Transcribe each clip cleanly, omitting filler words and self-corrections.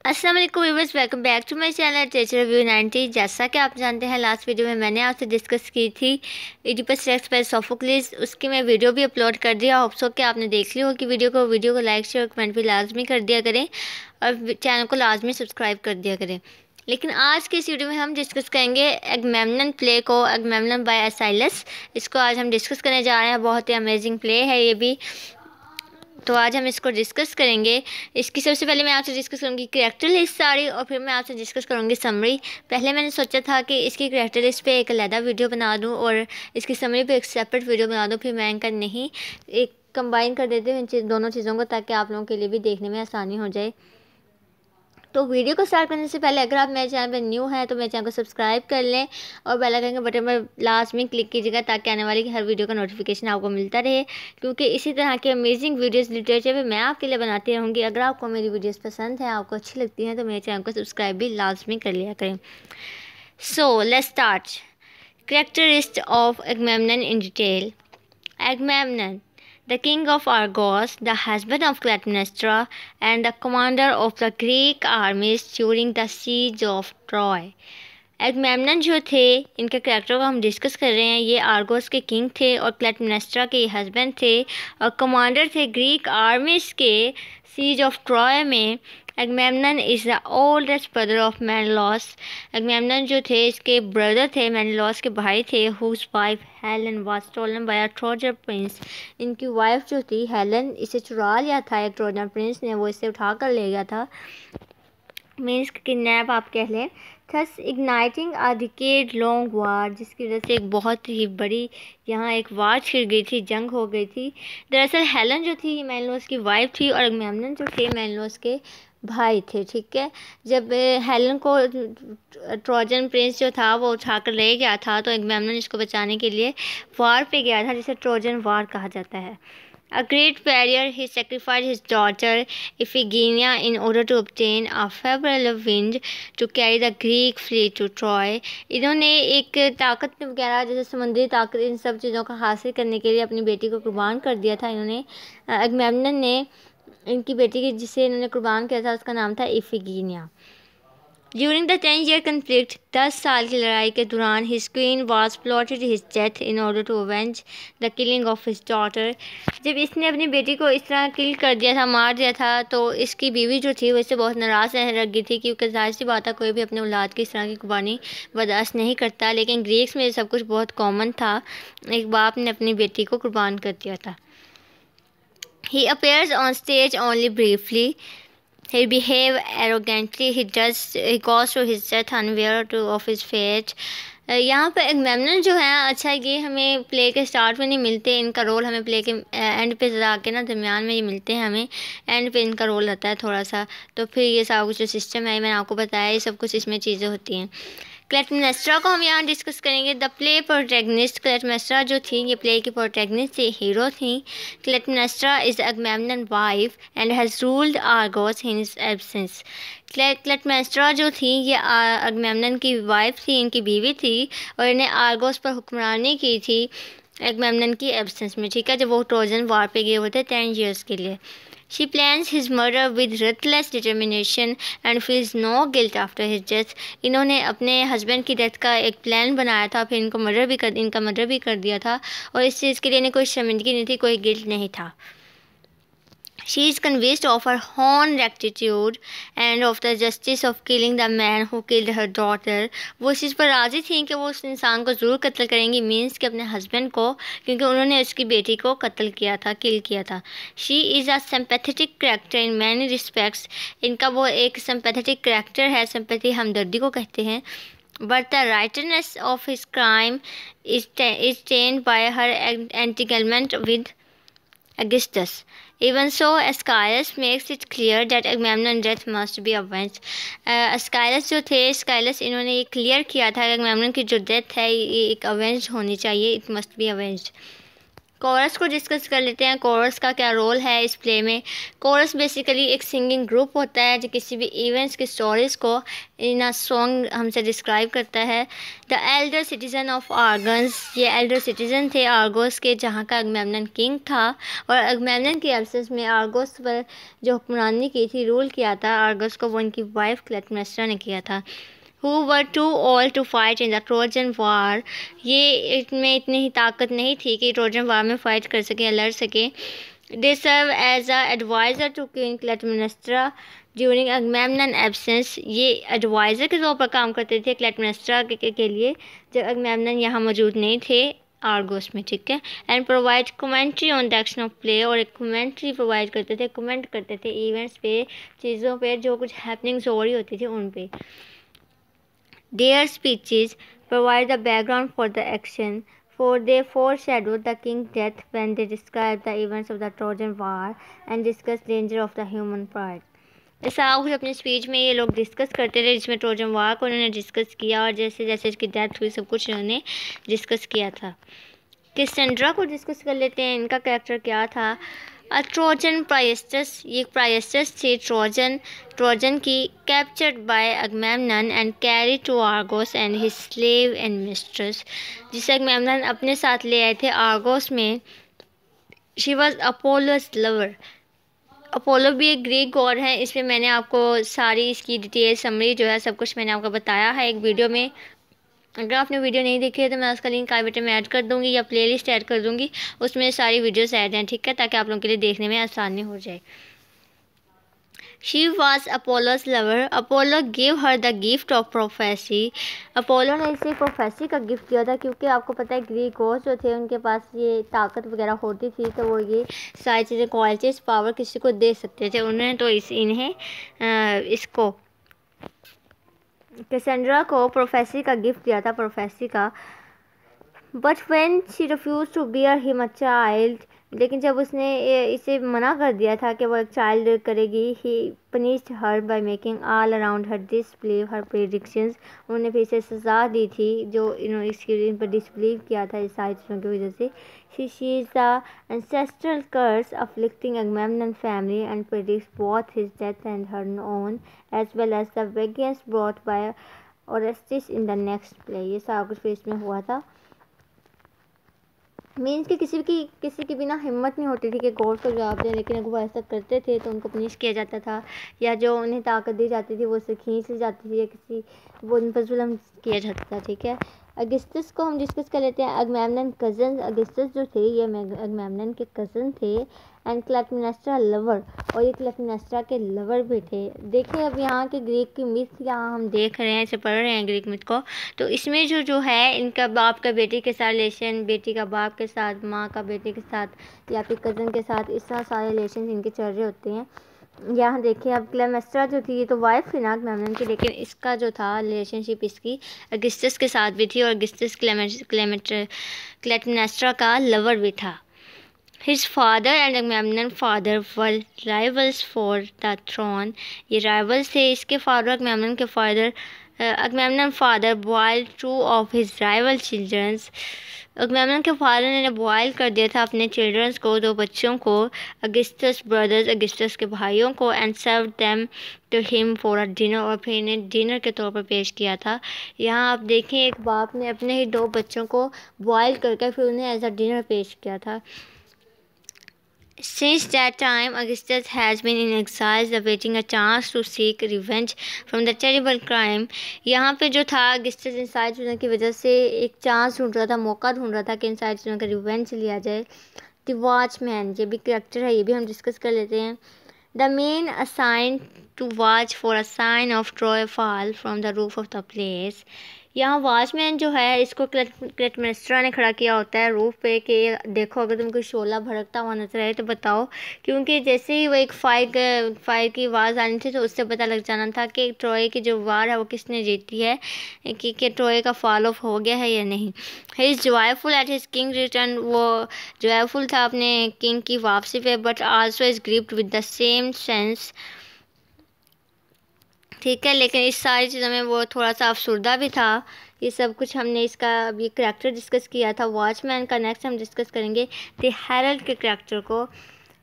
अस्सलाम वालेकुम viewers, welcome back to my channel teacher review 90। जैसा कि आप जानते हैं, लास्ट वीडियो में मैंने आपसे डिस्कस की थी इडिपस रेक्स बाय सोफोक्लिस। उसकी मैं वीडियो भी अपलोड कर दिया। होप सो कि आपने देख ली हो कि वीडियो को लाइक शेयर कमेंट भी लाजमी कर दिया करें और चैनल को लाजमी सब्सक्राइब कर दिया करें। लेकिन आज की इस वीडियो में हम डिस्कस करेंगे एगमेम्नन प्ले को, एगमेम्नन बाय एसाइलस। इसको आज हम डिस्कस करने जा रहे हैं। बहुत ही अमेजिंग प्ले है ये भी, तो आज हम इसको डिस्कस करेंगे। इसकी सबसे पहले मैं आपसे डिस्कस करूँगी कैरेक्टर लिस्ट सारी, और फिर मैं आपसे डिस्कस करूँगी समरी। पहले मैंने सोचा था कि इसकी कैरेक्टर लिस्ट पे एक अलग वीडियो बना दूँ और इसकी समरी पे एक सेपरेट वीडियो बना दूँ, फिर मैं इनका नहीं एक कंबाइन कर देती हूँ इन दोनों चीज़ों को, ताकि आप लोगों के लिए भी देखने में आसानी हो जाए। तो वीडियो को स्टार्ट करने से पहले अगर आप मेरे चैनल पर न्यू हैं तो मेरे चैनल को सब्सक्राइब कर लें और बेल आइकन के बटन पर लास्ट में क्लिक कीजिएगा, ताकि आने वाली हर वीडियो का नोटिफिकेशन आपको मिलता रहे। क्योंकि इसी तरह के अमेजिंग वीडियोस लिटरेचर पे मैं आपके लिए बनाती रहूँगी। अगर आपको मेरी वीडियोस पसंद है, आपको अच्छी लगती हैं, तो मेरे चैनल को सब्सक्राइब भी लाजमी कर लिया करें। So let's start. Characteristics of Agamemnon in detail. Agamemnon, the king of Argos, the husband of Clytemnestra, and the commander of the Greek armies during the siege of Troy. एगमेम्नन जो थे, इनके character को हम डिस्कस कर रहे हैं। ये Argos के किंग थे और क्लैटेमनेस्ट्रा के हस्बैंड थे और कमांडर थे ग्रीक आर्मीज के सीज ऑफ ट्रॉय में। Agamemnon is the oldest brother of Menelaus. Agamemnon जो थे, इसके ब्रदर थे, मेनेलॉस के भाई थे। Whose wife Helen was stolen by a Trojan prince. इनकी वाइफ जो थी हेलन, इसे चुरा लिया था एक ट्रोजन प्रिंस ने, वो इसे उठा कर ले गया था, मीन्स किडनैप आप कह लें। Thus igniting a decade long war, जिसकी वजह से एक बहुत ही बड़ी यहाँ एक वार छिड़ गई थी, जंग हो गई थी। दरअसल हेलन जो थी मेनेलॉस की वाइफ थी और एगमेम्नन जो थे मेनेलॉस के भाई थे। ठीक है, जब हेलन को ट्रोजन प्रिंस जो था वो उठा कर ले गया था, तो एगमेम्नन इसको बचाने के लिए वार पे गया था, जिसे ट्रोजन वार कहा जाता है। A great warrior, he sacrificed his daughter Iphigenia in order to obtain a favorable wind to carry the Greek fleet to Troy. इन्होंने एक ताकत वगैरह जैसे समुद्री ताकत, इन सब चीज़ों का हासिल करने के लिए अपनी बेटी को कुर्बान कर दिया था इन्होंने। एगमेम्नन ने इनकी बेटी की जिसे इन्होंने कुर्बान किया था, उसका नाम था इफिगीनिया। ड्यूरिंग द 10-year conflict, 10 साल की लड़ाई के दौरान, his queen was plotted his death in order to avenge the killing of his daughter. जब इसने अपनी बेटी को इस तरह किल कर दिया था, मार दिया था, तो इसकी बीवी जो थी वो इससे बहुत नाराज़ रहने लग गई थी, क्योंकि जाहिर सी बात है कोई भी अपने औलाद की इस तरह की कुर्बानी बर्दाश्त नहीं करता। लेकिन ग्रीक्स में सब कुछ बहुत कॉमन था, एक बाप ने अपनी बेटी को कुर्बान कर दिया था। He appears on stage only briefly. He behave arrogantly. He goes to his death unaware of his fate. यहाँ पर एगमेम्नन जो है, अच्छा ये हमें प्ले के स्टार्ट में नहीं मिलते, इनका रोल हमें प्ले के एंड पे ज़रा के ना दरमियान में ये मिलते हैं हमें। एंड पे इनका रोल रहता है थोड़ा सा, तो फिर ये सब कुछ जो सिस्टम है मैंने आपको बताया, ये सब कुछ इसमें चीज़ें होती हैं। क्लैटेमनेस्ट्रा को हम यहाँ डिस्कस करेंगे। द प्ले प्रोटैगनिस्ट, क्लैटेमनेस्ट्रा जो थी ये प्ले की प्रोटैगनिस्ट थी, हीरो थी। Clytemnestra is Agamemnon wife and has ruled Argos in his absence. Clytemnestra जो थी ये एगमेम्नन की वाइफ थी, इनकी बीवी थी, और इन्हें आर्गोस पर हुक्मरानी की थी एगमेम्नन की एब्सेंस में। ठीक है, जब वो ट्रोजन वार पे गए हुए थे 10 years के लिए। She plans his murder with ruthless determination and feels no guilt after his death. इन्होंने अपने हस्बैंड की डेथ का एक प्लान बनाया था, फिर इनका मर्डर भी कर दिया था, और इस चीज़ के लिए इन्हें कोई शर्मिंदगी नहीं थी, कोई गिल्ट नहीं था। She is convinced of her own rectitude and of the justice of killing the man who killed her daughter. वो इस चीज़ पर राज़ी थी कि वो उस इंसान को ज़रूर कत्ल करेंगी, मीन्स कि अपने हस्बैंड को, क्योंकि उन्होंने उसकी बेटी को कत्ल किया था, किल किया था। She is a sympathetic character in many respects. इनका वो एक sympathetic character है, sympathy हमदर्दी को कहते हैं। But the righteousness of his crime is tainted by her entanglement with Augustus. Even so, Aeschylus makes it clear that Agamemnon's death must be avenged. Aeschylus जो थे, Aeschylus इन्होंने ये क्लियर किया था कि Agamemnon की जो डेथ है ये एक अवेंज होनी चाहिए, it must be avenged. Chorus को डिस्कस कर लेते हैं। कोरस का क्या रोल है इस प्ले में। कोरस बेसिकली एक सिंगिंग ग्रुप होता है जो किसी भी इवेंट्स की स्टोरीज को इन अ सॉन्ग हमसे डिस्क्राइब करता है। The Elder citizen of organs, ये एल्डर सिटीजन थे आर्गोस के, जहाँ का अगमेम्नन किंग था। और अगमेम्नन की एब्सेंस में आर्गोस पर जो हुक्मरानी की थी, रूल किया था आर्गोस को, वो उनकी वाइफ क्लिटेमनेस्ट्रा ने किया था। Who were too old to fight in the Trojan War, ये इनमें इतनी ही ताकत नहीं थी कि ट्रोजन वार में फ़ाइट कर सकें या लड़ सकें। They serve as a advisor to Queen Clytemnestra during Agamemnon absence, ये एडवाइज़र के तौर पर काम करते थे क्लिटेमनेस्ट्रा के लिए जब अगमेम्नन यहाँ मौजूद नहीं थे आर्गोस में, ठीक है। And provide commentary on the action of play, और एक कमेंट्री प्रोवाइड करते थे, कमेंट करते थे इवेंट्स पे, चीज़ों पे जो कुछ हैपनिंग्स हो रही होती थी उन पे। Their speeches provide the background for the action, for they foreshadowed the king's death when they described the events of the Trojan War and discussed danger of the human pride. ऐसा कुछ अपनी speech में ये लोग discuss करते थे, जिसमें Trojan war को उन्होंने डिस्कस किया और जैसे जैसे इसकी डेथ हुई सब कुछ उन्होंने डिस्कस किया था। कैसेंड्रा को डिस्कस कर लेते हैं, इनका कैरेक्टर क्या था। ट्रोजन प्राइस्टस, ये प्राइस्टस थी ट्रोजन की, captured by Agamemnon and carry to Argos and his slave and mistress, जिसे अगमेम्नन अपने साथ ले आए थे आर्गोस में। She was Apollo's lover, Apollo भी एक ग्रीक गॉड है। इसमें मैंने आपको सारी इसकी डिटेल समरी जो है सब कुछ मैंने आपको बताया है एक वीडियो में। अगर आपने वीडियो नहीं देखी है तो मैं उसका लिंक आई बटन में ऐड कर दूंगी या प्लेलिस्ट ऐड कर दूंगी, उसमें सारी वीडियोस ऐड हैं, ठीक है, ताकि आप लोगों के लिए देखने में आसानी हो जाए। She was Apollo's lover, Apollo give her the gift of prophecy, Apollo ने इसे प्रोफेसी का गिफ्ट दिया था, क्योंकि आपको पता है ग्रीक गॉड्स जो थे उनके पास ये ताकत वगैरह होती थी, तो वो ये सारी चीज़ें क्वालिटीज़ पावर किसी को दे सकते थे। उन्होंने तो इन्हें इसको कैसेंड्रा को प्रोफेसी का गिफ्ट दिया था, प्रोफेसी का। But when she refuse to bear him a child, लेकिन जब उसने इसे मना कर दिया था कि वो एक चाइल्ड करेगी, he punished her by making all around her disbelieve her predictions, उन्होंने फिर से सज़ा दी थी जो इन्होंने इन पर डिसबिलीव किया था इस सारी चीज़ों की वजह से। She is the ancestral curse afflicting Agamemnon family and predicts both his death and her own, as well as the vengeance brought by Orestes in the next play। ये सारा कुछ फिर इसमें हुआ था। मीन्स कि किसी की बिना हिम्मत नहीं होती थी कि गॉड को जवाब दें, लेकिन अगर वो ऐसा करते थे तो उनको पनिश किया जाता था, या जो उन्हें ताकत दी जाती थी वो उससे खींच ली जाती थी, या किसी वो उन पर जुल्म किया जाता था, ठीक है। अगस्टस को हम डिस्कस कर लेते हैं। अगमेम्नन कज़न, अगस्टस जो थे ये अगमेम्नन के कज़न थे, एंड क्लिटेमनेस्ट्रा लवर, और ये क्लिटेमनेस्ट्रा के लवर भी थे। देखिए अब यहाँ के ग्रीक की मिथ यहाँ हम देख रहे हैं, इसे पढ़ रहे हैं ग्रीक मिथ को, तो इसमें जो है इनका बाप का बेटी के साथ रिलेशन, बेटी का बाप के साथ, माँ का बेटे के साथ, या फिर कज़न के साथ, इस तरह सारे रिलेशन इनके चल रहे होते हैं। यहाँ देखिए अब क्लेमेस्ट्रा जो थी ये तो वाइफ थी ना अगमेम्नन की, लेकिन इसका जो था रिलेशनशिप इसकी अगस्टस के साथ भी थी, और अगस्टस क्लिटेमनेस्ट्रा का लवर भी था। His father and Agamemnon father were rivals for the throne, ये rivals थे इसके फादर अगमेम्नन के father. Agamemnon father boiled two of his rival childrens, Agamemnon के फादर ने बॉयल कर दिया था अपने चिल्ड्रंस को, दो बच्चों को, अगस्टस ब्रदर्स, अगस्टस के भाइयों को, and serve them to him for a dinner, और फिर इन्हें डिनर के तौर पर पेश किया था। यहाँ आप देखें एक बाप ने अपने ही दो बच्चों को बॉयल करके फिर उन्हें एज अ डिनर पेश किया था। Since that time, Augustus has been in exile, awaiting a chance to seek revenge from the terrible crime। यहाँ पे जो था अगस्टस इन सारी चीज़ों की वजह से एक चांस ढूंढ रहा था, मौका ढूंढ रहा था कि इन सारी चीज़ों का रिवेंज लिया जाए। द वॉचमैन, ये भी करेक्टर है, ये भी हम डिस्कस कर लेते हैं। The man assign to watch for a sign of Troy fall from the roof of the place, यहाँ वॉचमैन जो है इसको क्लिटेमनेस्ट्रा ने खड़ा किया होता है रूफ पे कि देखो अगर तुमको शोला भड़कता हुआ नजर आए तो बताओ, क्योंकि जैसे ही वो एक फायर की आवाज़ आनी थी तो उससे पता लग जाना था कि ट्रॉय की जो वार है वो किसने जीती है, कि ट्रॉय का फॉल ऑफ हो गया है या नहीं। He is joyful at his king return, वो जॉयफुल था अपने किंग की वापसी पे, but also is grieved with the same sense, ठीक है, लेकिन इस सारी चीज़ों में वो थोड़ा सा अफसुर्दा भी था, ये सब कुछ हमने इसका अभी करैक्टर डिस्कस किया था। वॉचमैन का नेक्स्ट हम डिस्कस करेंगे द हेरल्ड के करैक्टर को।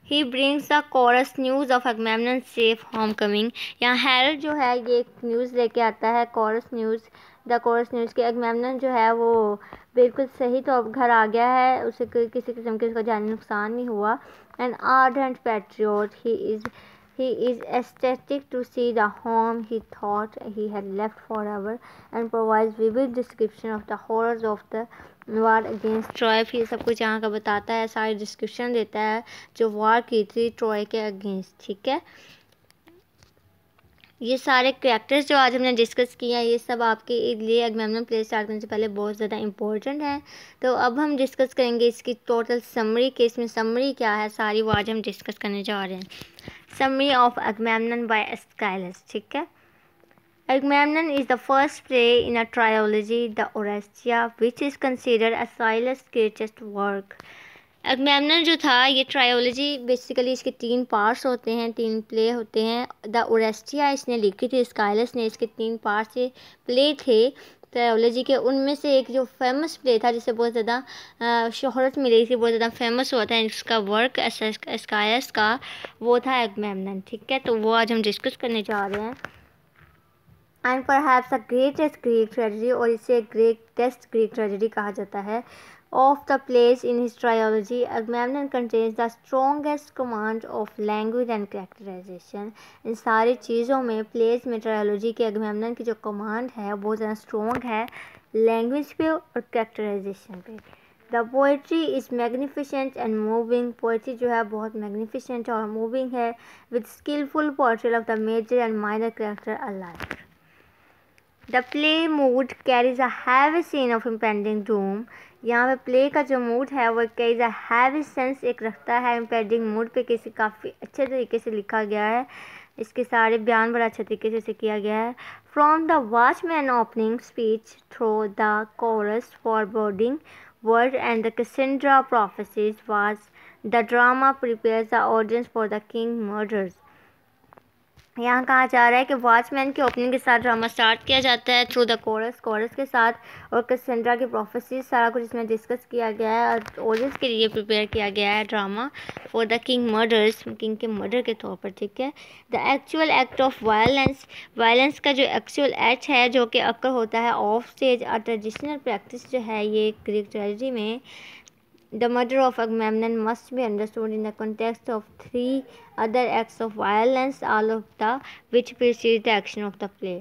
He brings the chorus news of Agamemnon safe home coming. यहाँ हेरल्ड जो है ये एक न्यूज़ लेके आता है, chorus news, the chorus news के अगमेम्नन जो है वो बिल्कुल सही तो घर आ गया है, उसे किसी किस्म के उसका जानी नुकसान नहीं हुआ। An ardent patriot he is ecstatic to see the home he thought he had left forever and provides vivid description of the horrors of the war against Troy। ये सब कुछ यहाँ का बताता है, सारी डिस्क्रिप्शन देता है जो वार की थी ट्रॉय के अगेंस्ट। ठीक है, ये सारे कैरेक्टर्स जो आज हमने डिस्कस किया ये सब आपके लिए अगमेम्नन प्ले स्टार्ट करने से पहले बहुत ज़्यादा इंपॉर्टेंट है। तो अब हम डिस्कस करेंगे इसकी टोटल समरी के, इसमें समरी क्या है सारी वो आज हम डिस्कस करने जा रहे हैं। Summary of Agamemnon by Aeschylus. ठीक है, Agamemnon is the first play in a trilogy, the Oresteia, which is considered Aeschylus' greatest work। अगमेम्नन जो था ये ट्रायोलॉजी बेसिकली इसके 3 पार्ट्स होते हैं, 3 प्ले होते हैं। द ओरेस्टिया इसने लिखी थी, स्काइलस ने, इसके 3 पार्ट से प्ले थे ट्रायोलॉजी के। उनमें से एक जो फेमस प्ले था जिसे बहुत ज़्यादा शोहरत मिली थी, बहुत ज़्यादा फेमस हुआ था इसका वर्क स्काइलस का, वो था अगमेम्नन। ठीक है, तो वो आज हम डिस्कस करने जा रहे हैं। And perhaps the greatest Greek tragedy, और इसे ग्रेटेस्ट ग्रीक ट्रेजेडी कहा जाता है, of the plays in his trilogy, Agamemnon contains the strongest command of language and characterization। इन सारी चीज़ों में प्लेस में ट्रायोलॉजी के अगमेम्नन की जो कमांड है बहुत ज़्यादा स्ट्रॉन्ग है, लैंग्वेज पे और कैरेक्टराइजेशन पे। The poetry is magnificent and moving, poetry जो है बहुत मैग्निफिसेंट और मूविंग है, with skilful portrayal of the major and minor character alike. The play mood carries a heavy scene of impending doom. यहाँ पे प्ले का जो मूड है वो कैरीज अ हैवी सेंस एक रखता है, इम्पेंडिंग मूड पे किसी काफ़ी अच्छे तरीके से लिखा गया है, इसके सारे बयान बड़ा अच्छे तरीके से किया गया है। From the watchman opening speech through the chorus foreboding word and the Cassandra prophecies was the drama prepares the audience for the king murders. यहाँ कहा जा रहा है कि वॉचमैन की ओपनिंग के साथ ड्रामा स्टार्ट किया जाता है थ्रू द कोरस, कोरस के साथ, और कैसेंड्रा की प्रोफेसी सारा कुछ इसमें डिस्कस किया गया है और ऑडियंस के लिए प्रिपेयर किया गया है drama for the king murders, king के मर्डर के तौर पर। ठीक है, the actual act of violence, violence का जो एक्चुअल एक्ट है जो कि अक्कर होता है ऑफ स्टेज, और ट्रेडिशनल प्रैक्टिस जो है ये ग्रीक ट्रेजेडी में। The murder of Agamemnon must be understood in the context of 3 other acts of violence, all of which precede the action of the play.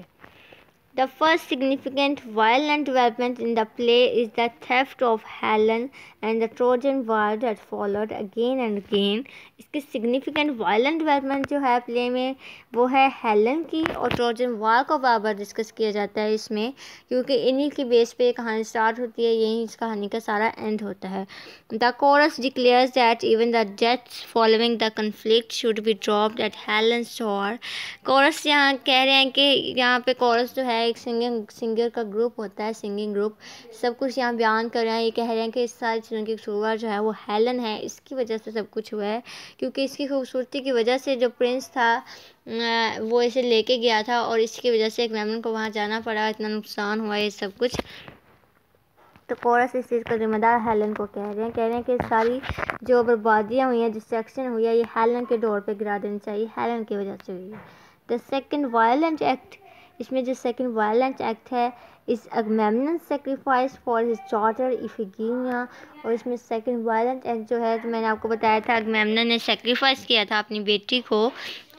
The first significant violent development in the play is the theft of Helen and the Trojan War that followed again and again। इसकी significant violent development जो है play में वो है Helen की, और Trojan war को बार बार discuss किया जाता है इसमें, क्योंकि इन्हीं की बेस पे कहानी स्टार्ट होती है, यही इस कहानी का सारा एंड होता है। The chorus declares that even the deaths following the conflict should be dropped at Helen's shore। Chorus यहाँ कह रहे हैं कि यहाँ पे कोरस जो है एक सिंगर का ग्रुप होता है, सिंगिंग ग्रुप, सब कुछ यहाँ बयान कर रहे हैं। ये कह रहे हैं कि इस सारी चीज़ों की कसूरवार जो है वो हेलन है, इसकी वजह से सब कुछ हुआ है, क्योंकि इसकी खूबसूरती की वजह से जो प्रिंस था वो इसे लेके गया था, और इसकी वजह से अगमेम्नन को वहाँ जाना पड़ा, इतना नुकसान हुआ ये सब कुछ। तो कोरस इस चीज़ का जिम्मेदार हेलन को कह रहे हैं कि सारी जो बर्बादियाँ हुई हैं, डिस्ट्रक्शन हुई है, ये हेलन के डोर पे गिरा देनी चाहिए, हेलन की वजह से हुई है। द सेकंड वायलेंट एक्ट, इसमें जो सेकंड वायलेंट एक्ट है इस अगमेम्नन सेक्रीफाइस फॉर हिज डॉटर इफिगेनिया, और इसमें सेकंड वायलेंट एक्ट जो है, जो मैंने आपको बताया था अगमेम्नन ने सेक्रीफाइस किया था अपनी बेटी को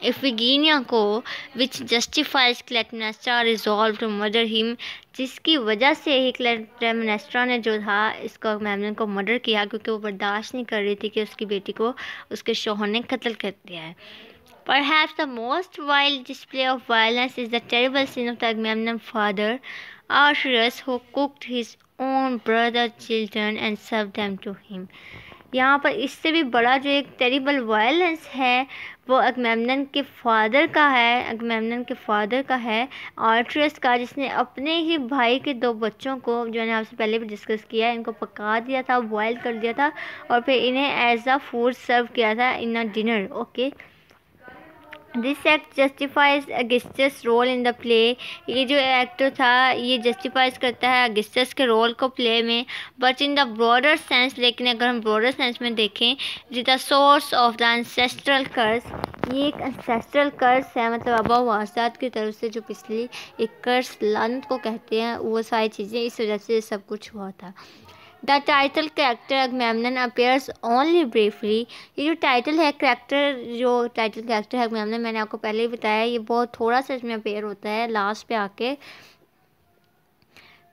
इफिगेनिया को, which justifies Clytemnestra resolve to murder him, जिसकी वजह से ही क्लिटेमनेस्ट्रा ने जो था इसको अगमेम्नन को मर्डर किया, क्योंकि वो बर्दाश्त नहीं कर रही थी कि उसकी बेटी को उसके शौहर ने कत्ल कर दिया है। Perhaps the most wild display of violence is the terrible sin of the Agamemnon's father, Archelaus, who cooked his own brother's children and served them to him। यहाँ पर इससे भी बड़ा जो एक टेरिबल वायलेंस है वो अगमेम्नन के फादर का है, अगमेम्नन के फादर का है, आर्चरस का, जिसने अपने ही भाई के 2 बच्चों को, जो मैंने आपसे पहले भी डिस्कस किया है, इनको पका दिया था, बॉयल कर दिया था, और फिर इन्हें एज अ फूड सर्व किया था in a dinner. Okay, this act justifies Aegisthus role in the play. ये जो एक्टर था ये जस्टिफाइज करता है अगस्टस के रोल को प्ले में, but in the broader sense, लेकिन अगर हम ब्रॉडर सेंस में देखें, the source of the ancestral curse, ये एक एंसेस्ट्रल कर्स है, मतलब आबा वारसात की तरफ से जो पिछली एक कर्स लानत को कहते हैं, वो सारी चीज़ें इस वजह से सब कुछ हुआ था। The title character Agamemnon appears only briefly. ये जो टाइटल है कैरेक्टर, जो टाइटल कैरेक्टर है अगमेम्नन, मैंने आपको पहले ही बताया, ये बहुत थोड़ा सा इसमें अपेयर होता है लास्ट पे आके।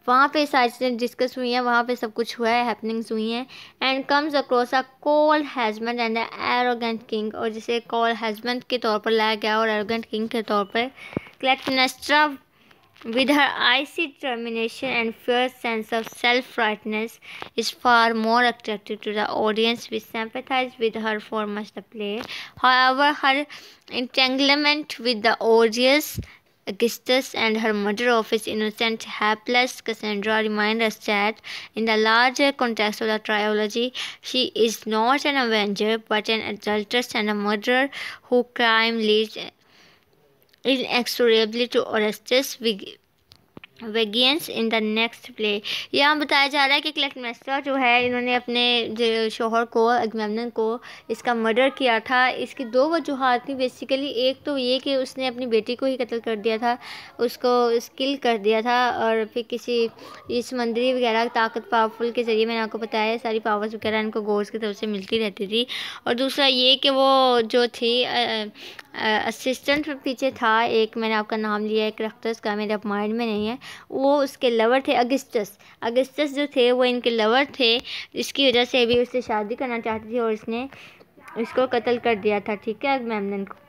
वहाँ पे सारी चीज़ें डिस्कस हुई हैं, वहाँ पे सब कुछ हुआ है, हैपनिंग्स हुई हैं। And comes across a cold husband and a arrogant king, और जिसे कोल्ड हस्बैंड के तौर पर लाया गया और एरोगेंट किंग के तौर पर क्लिटेमनेस्ट्रा with her icy determination and fierce sense of self-rightness is far more attractive to the audience. We sympathize with her for much the play. However, her entanglement with the odious Augustus and her murder of his innocent, helpless Cassandra remind us that, in the larger context of the trilogy, she is not an avenger but an adulteress and a murderer whose crime leads inexorably to Orestes vengeance in the next play. यहाँ बताया जा रहा है कि क्लिटेमनेस्ट्रा जो है, इन्होंने अपने शोहर को अगमेम्नन को इसका मर्डर किया था। इसकी दो वजूहात थी बेसिकली। एक तो ये कि उसने अपनी बेटी को ही कत्ल कर दिया था, उसको स्किल कर दिया था, और फिर किसी इस मंदिर वगैरह ताकत पावरफुल के ज़रिए, मैंने आपको बताया सारी पावर्स वगैरह इनको गोड्स की तरफ से मिलती रहती थी। और दूसरा ये कि वो जो थी असिस्टेंट पीछे था एक, मैंने आपका नाम लिया है करेक्टर्स का, मेरे माइंड में नहीं है, वो उसके लवर थे अगस्टस जो थे वो इनके लवर थे, इसकी वजह से भी उससे शादी करना चाहती थी और इसने इसको कत्ल कर दिया था। ठीक है, अगमेम्नन को।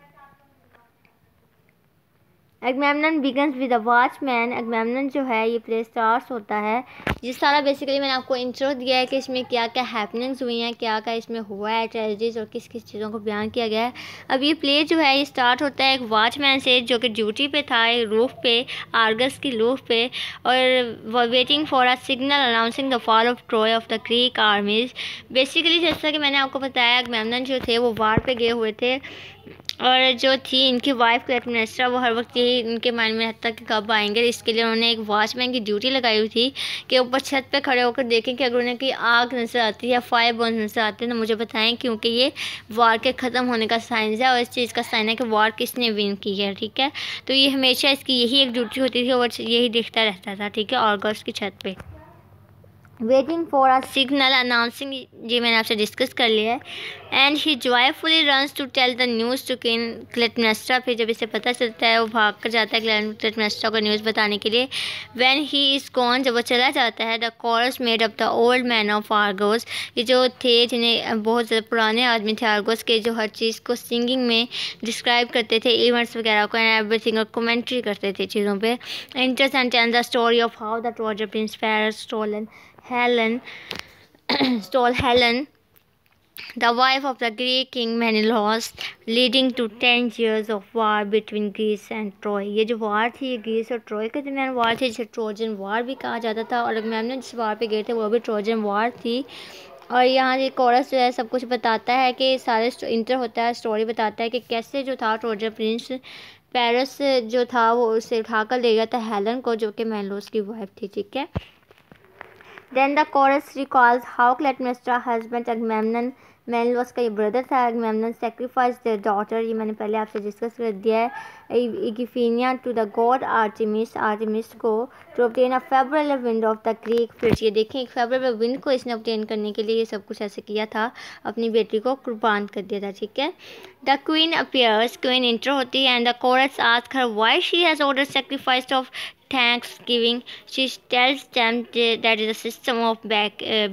अगमेम्नन बिगन्स विद अ वॉचमैन। अगमेम्नन जो है ये प्ले स्टार्स होता है। ये सारा बेसिकली मैंने आपको इंट्रो दिया है कि इसमें क्या क्या हैपनिंग्स हुई हैं, क्या क्या इसमें हुआ है, ट्रेजेडीज़ और किस किस चीज़ों को बयान किया गया है। अब ये प्ले जो है ये स्टार्ट होता है एक वॉचमैन से जो कि ड्यूटी पे था एक रूफ पे, आर्गस की रूफ पे, और waiting for a signal announcing the fall of Troy of the Greek आर्मीज। Basically जैसा कि मैंने आपको बताया अगमेम्नन जो थे वो वार पे गए हुए थे, और जो थी इनकी वाइफ क्लिटेमनेस्ट्रा वो हर वक्त यही इनके माइंड में रहता कि कब आएंगे। इसके लिए उन्होंने एक वॉचमैन की ड्यूटी लगाई हुई थी कि ऊपर छत पे खड़े होकर देखें कि अगर उन्हें कोई आग नज़र आती है या फायर बर्न नज़र आते हैं तो मुझे बताएं, क्योंकि ये वार के ख़त्म होने का साइन है और इस चीज़ का साइन है कि वार किसने विन की है। ठीक है, तो ये हमेशा इसकी यही एक ड्यूटी होती थी और यही देखता रहता था। ठीक है, आर्गस की छत पर waiting for a signal announcing, ये मैंने आपसे डिस्कस कर लिया है। And he joyfully runs to tell the news to king Clytemnestra. फिर जब इसे पता चलता है वो भाग कर जाता है क्लिटेमनेस्ट्रा को न्यूज़ बताने के लिए। व्हेन ही इज़ गॉन, जब वो चला जाता है, the coarse made up the old man of Argos. ये जो थे जिन्हें बहुत ज़्यादा पुराने आदमी थे आर्गोस के, जो हर चीज़ को सिंगिंग में डिस्क्राइब करते थे, इवेंट्स वगैरह को एंड एवरीथिंग, और कमेंट्री करते थे चीज़ों पर। Interest and tell the story of how the Trojan prince Paris stole Helen, the wife of the Greek king Menelaus, leading to 10 years of war between Greece and Troy। ये जो वार थी ये Greece और Troy के दरमियान वार थी, जिसे Trojan war भी कहा जाता था। और अगमेम्नन जिस वार पे गए थे वो भी ट्रोजन वार थी। और यहाँ ये कोरस जो है सब कुछ बताता है कि सारे इंटर होता है, स्टोरी बताता है कि कैसे जो था ट्रोजन प्रिंस पेरिस जो था वो उसे उठाकर ले गया था हेलन को, जो कि मेनलोस की वाइफ थी। ठीक है, Then the chorus recalls how Clytemnestra's husband Agamemnon, मेनलोस का ये ब्रदर था, अगमेम्नन sacrificed their daughter, ये मैंने पहले आपसे डिस्कस कर दिया है, इगिफिनिया टू द गॉड आर्टेमिस को, to obtain a favourable wind of the Greek fleet. ये देखें एक फेवरेबल विंड को इसने ऑब्टेन करने के लिए ये सब कुछ ऐसे किया था, अपनी बेटी को कुर्बान कर दिया था। ठीक है, the queen appears, queen inter होती है, and the coarse ask her why she has order sacrifice of Thanksgiving. She tells them that the system of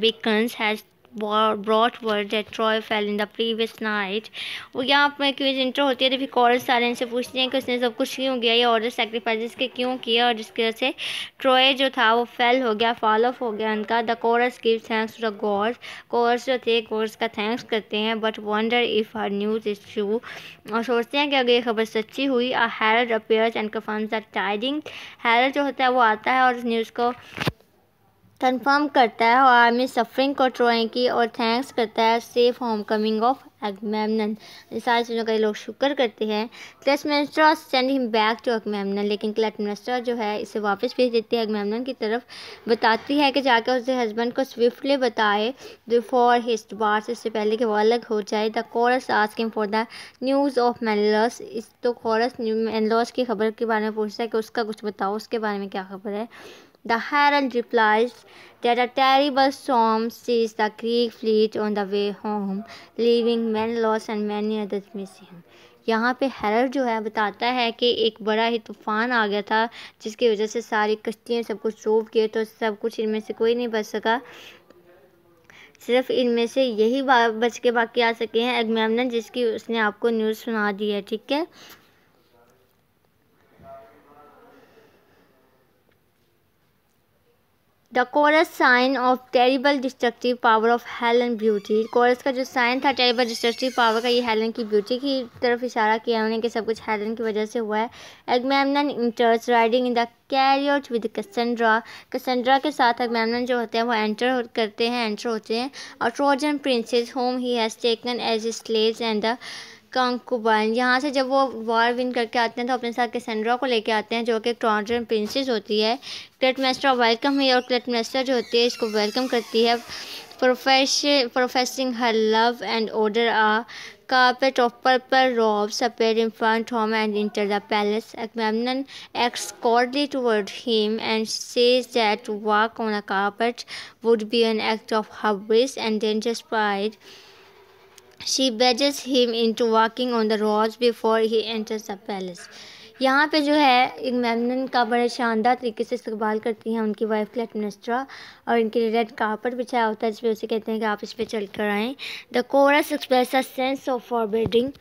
beacons has brought word that Troy fell in the previous night। वो यहाँ पर quiz inter होती है तो फिर coarse सारे इनसे पूछते हैं कि उसने सब कुछ क्यों किया, ये ऑर्डर सेक्रीफाइस के क्यों किया, और जिसकी वजह से ट्रॉय जो था वो फेल हो गया, फॉल ऑफ हो गया उनका। The chorus give thanks to the gods, chorus जो थे कोरस का थैंक्स करते हैं, but wonder if her news is true, और सोचते हैं कि अगर ये खबर सच्ची हुई। A herald appears and confirms the tiding. Herald जो होता है वो आता है और इस न्यूज़ को कंफर्म करता है और आर्मी सफरिंग को ट्रोय की और थैंक्स करता है सेफ होम कमिंग ऑफ अगमेमनन। इन सारी चीज़ों का ये लोग शुक्र करते हैं। क्लिटेमनेस्ट्रा सेंड हिम बैक टू अगमेमनन, लेकिन क्लिटेमनेस्ट्रा जो है इसे वापस भेज देती है अगमेमनन की तरफ। बताती है कि जाकर उसके हस्बैंड को स्विफ्टली बताए बिफोर हिज डिपार्ट, इससे पहले कि वो अलग हो जाए। The chorus asking for the news of Menelaus, इस तो कोरस मेनलॉस की खबर के बारे में पूछता है कि उसका कुछ बताओ, उसके बारे में क्या खबर है। The herald replies that a terrible storm sees the Greek fleet on the way home, leaving Menelaus and many others missing. यहाँ पे हेरल्ड जो है बताता है कि एक बड़ा ही तूफान आ गया था जिसकी वजह से सारी कश्तियाँ सब कुछ डूब गए, तो सब कुछ इनमें से कोई नहीं बच सका, सिर्फ इनमें से यही बच के बाकी आ सके हैं अगमेमनन, जिसकी उसने आपको न्यूज़ सुना दी है। ठीक है। The chorus sign of terrible destructive power of Helen beauty, chorus का जो साइन था टेरिबल डिस्ट्रक्टिव पावर का, ये हेलन की ब्यूटी की तरफ इशारा किया उन्होंने कि सब कुछ हेलन की वजह से हुआ है। Agamemnon enters riding in the chariot with Cassandra, Cassandra के साथ अगमेमनन जो होते हैं वो एंटर होते हैं और Trojan princess whom he has taken as slaves and the concubine, यहाँ से जब वो वॉर विन करके आते हैं तो अपने साथ कैसेंड्रा को लेके आते हैं जो कि एक ट्रोजन प्रिंसेस होती है। क्लिटेमनेस्ट्रा वेलकम है और क्लिटेमनेस्ट्रा जो होती है इसको वेलकम करती है, professing her love and order a carpet of purple robes appeared in front of him and entered the palace. Agamemnon acts coldly toward him and says that to walk on a carpet would be an act of hubris and dangerous pride. She badges him into walking on the roads before he enters the palace. यहाँ पे जो है अगमेमनन का बड़े शानदार तरीके से इस्तकबाल करती हैं उनकी वाइफ क्लिटेमनेस्ट्रा, और इनके लिए रेड कार्पेट बिछाया होता है जिसपे उसे कहते हैं कि आप इस पर चल कर आएँ। The chorus express a sense of forbidding,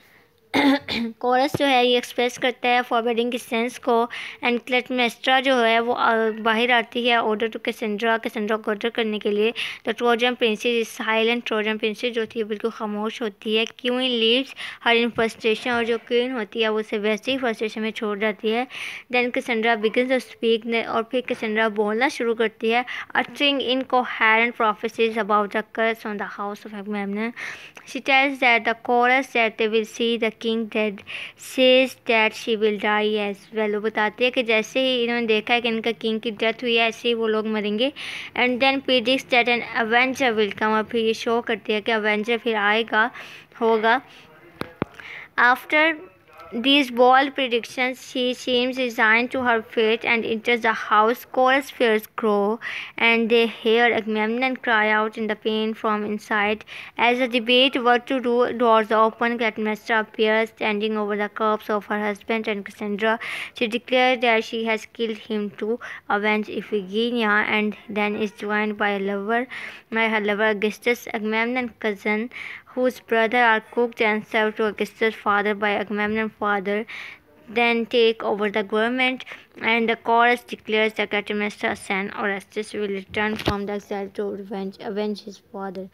chorus जो है ये एक्सप्रेस करता है फॉरबिडिंग की सेंस को, एंड क्लिटेमनेस्ट्रा जो है वो बाहर आती है ऑर्डर टू कैसेंड्रा को ऑर्डर करने के लिए। The Trojan princess is silent, Trojan princess जो थी बिल्कुल खामोश होती है। क्वीन लीव्स हर इन फ्रस्ट्रेशन, और जो क्वीन होती है वो उसे वैसे ही फ्रस्ट्रेशन में छोड़ जाती है। Then Cassandra begins to speak, और फिर कैसेंड्रा बोलना शुरू करती है, uttering incoherent prophecies about the curse on the house of Agamemnon. She tells that the chorus that they will see the king dead, says that she will die as well, वो बताती है कि जैसे ही इन्होंने देखा है कि इनका किंग की डेथ हुई है ऐसे ही वो लोग मरेंगे। And then predicts that an avenger will come, और फिर ये शो करती है कि अवेंजर फिर होगा। After these bold predictions, she seems resigned to her fate and enters the house. Chorus fears grow, and they hear Agamemnon cry out in the pain from inside. As the debate what to do, doors open. Clytemnestra appears, standing over the corpse of her husband and Cassandra. She declares that she has killed him to avenge Iphigenia, and then is joined by her lover Augustus, Agamemnon's cousin, whose brothers are cooked and served to Augustus' father by Agamemnon's father, then take over the government, and the chorus declares that Clytemnestra's son Orestes will return from the exile to avenge his father.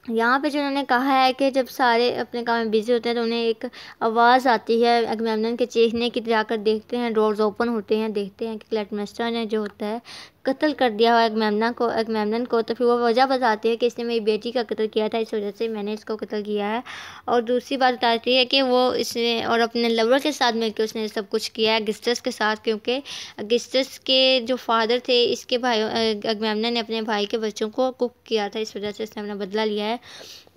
यहाँ पे जो उन्होंने कहा है कि जब सारे अपने काम में बिजी होते हैं तो उन्हें एक आवाज़ आती है अगमेमनन के चीखने की, जाकर देखते हैं, डोर्स ओपन होते हैं, देखते हैं कि क्लिटेमनेस्ट्रा ने जो होता है कत्ल कर दिया हुआ अगमेमनन को। तो फिर वो वजह बताती है कि इसने मेरी बेटी का कत्ल किया था, इस वजह से मैंने इसको कत्ल किया है। और दूसरी बात बताती है कि वो इसने और अपने लवर के साथ मिलकर उसने सब कुछ किया है, अगस्टस के साथ, क्योंकि अगस्टस के जो फादर थे इसके भाई अगमेमनन ने अपने भाई के बच्चों को कुक किया था, इस वजह से इसने अपना बदला लिया है।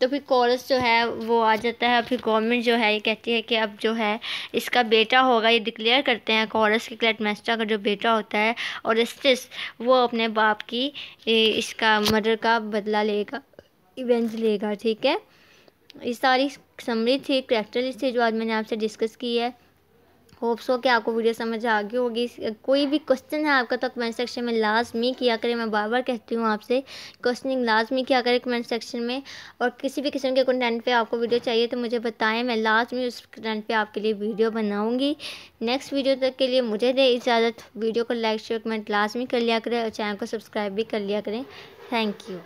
तो फिर कोरस जो है वो आ जाता है, फिर गवर्नमेंट जो है ये कहती है कि अब जो है इसका बेटा होगा, ये डिक्लेयर करते हैं कोरस के क्लिटेमनेस्ट्रा का जो बेटा होता है ओरेस्टिस, वो अपने बाप की इसका मर्डर का बदला लेगा, इवेंज लेगा। ठीक है, ये सारी समरी थी, करैक्टर लिस्ट थी जो आज मैंने आपसे डिस्कस की है। होप सो कि आपको वीडियो समझ आ गई होगी। कोई भी क्वेश्चन है आपका तो कमेंट सेक्शन में लाजमी किया करें, मैं बार बार कहती हूँ आपसे क्वेश्चनिंग लाजमी किया करें कमेंट सेक्शन में। और किसी भी किस्म के कंटेंट पे आपको वीडियो चाहिए तो मुझे बताएं, मैं लाजमी उस कंटेंट पे आपके लिए वीडियो बनाऊँगी। नेक्स्ट वीडियो तक के लिए मुझे दे इजाज़त। वीडियो को लाइक शेयर कमेंट लाजमी कर लिया करें और चैनल को सब्सक्राइब भी कर लिया करें। Thank you.